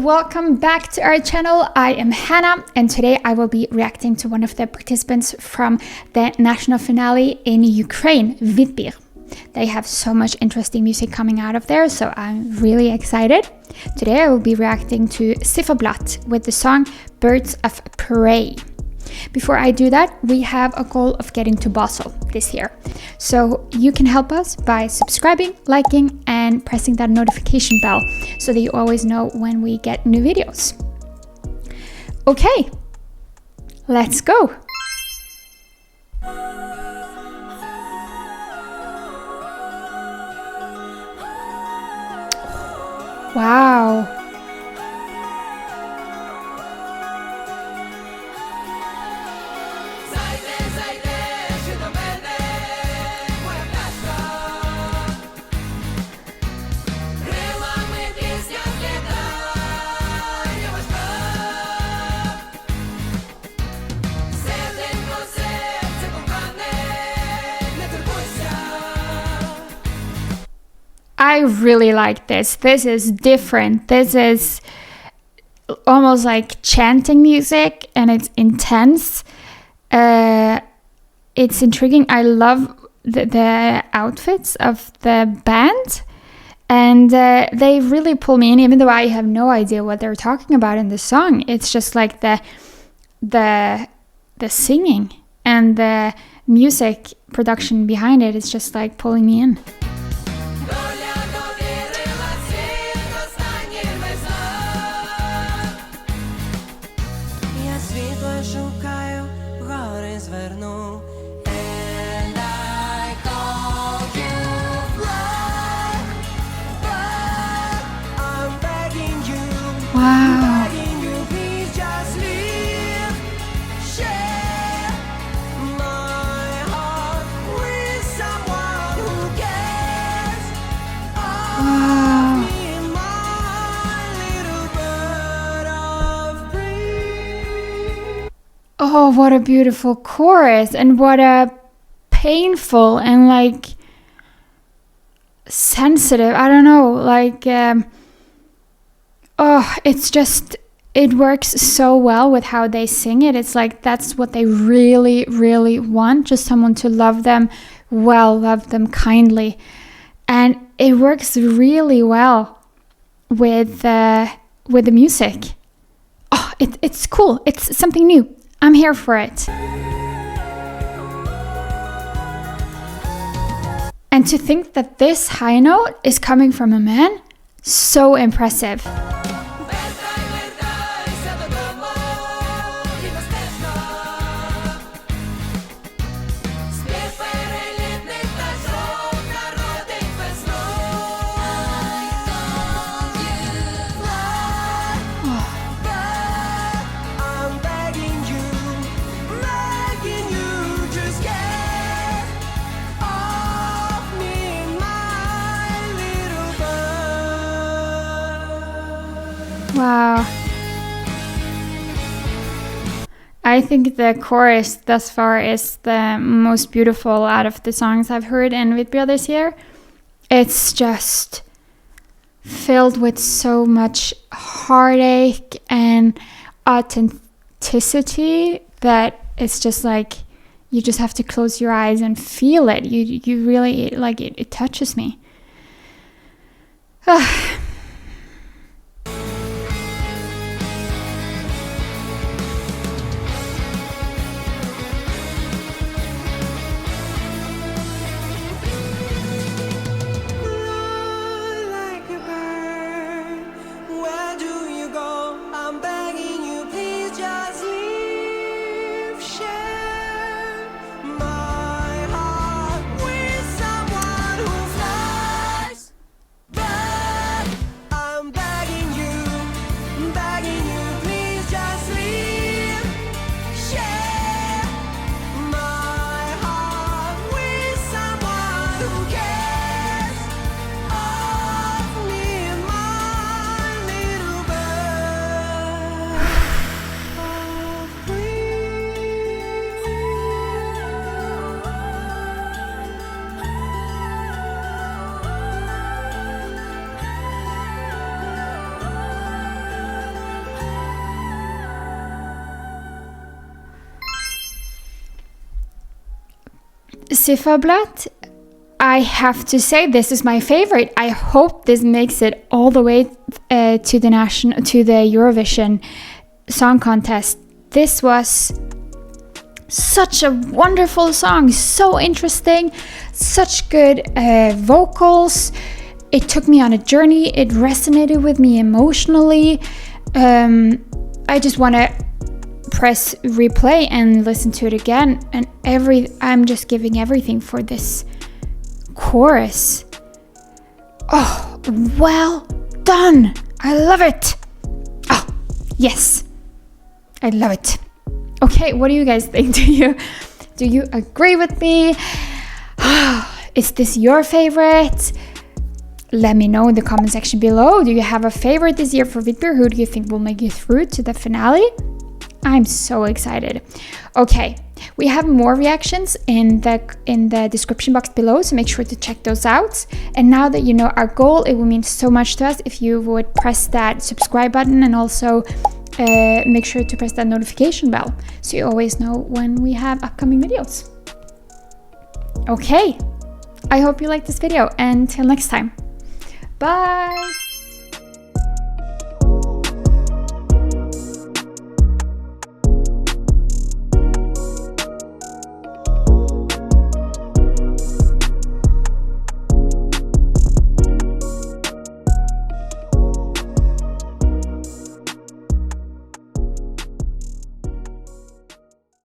welcome back to our channel. I am Hannah and today I will be reacting to one of the participants from the national finale in Ukraine, VIDBIR. They have so much interesting music coming out of there, so I'm really excited. Today I will be reacting to Ziferblat with the song Birds of Prey. Before I do that, we have a goal of getting to Basel this year. So you can help us by subscribing, liking, and pressing that notification bell so that you always know when we get new videos. Okay, let's go. Wow. I really like this. This is different. This is almost like chanting music and it's intense. It's intriguing. I love the outfits of the band and they really pull me in, even though I have no idea what they're talking about in the song. It's just like the singing and the music production behind it is just like pulling me in. Wow. Oh, what a beautiful chorus, and what a painful and like sensitive, I don't know, like it's just, it works so well with how they sing it. It's like that's what they really, really want, just someone to love them well, love them kindly. And it works really well with the music. Oh, it's cool. It's something new. I'm here for it. And to think that this high note is coming from a man, so impressive. Wow. I think the chorus thus far is the most beautiful out of the songs I've heard in VIDBIR this year. It's just filled with so much heartache and authenticity that it's just like you just have to close your eyes and feel it. You really, like, it touches me. Ziferblat, I have to say, this is my favorite. I hope this makes it all the way to the Eurovision Song Contest. This was such a wonderful song, so interesting, such good vocals. It took me on a journey. It resonated with me emotionally. I just want to press replay and listen to it again. And I'm just giving everything for this chorus. Oh, well done. I love it. Oh, yes. I love it. Okay, what do you guys think? Do you agree with me? Is this your favorite? Let me know in the comment section below. Do you have a favorite this year for VIDBIR? Who do you think will make it through to the finale? I'm so excited. Okay, we have more reactions in the description box below, so make sure to check those out. And now that you know our goal, it would mean so much to us if you would press that subscribe button and also make sure to press that notification bell so you always know when we have upcoming videos. Okay, I hope you liked this video, and until next time. Bye!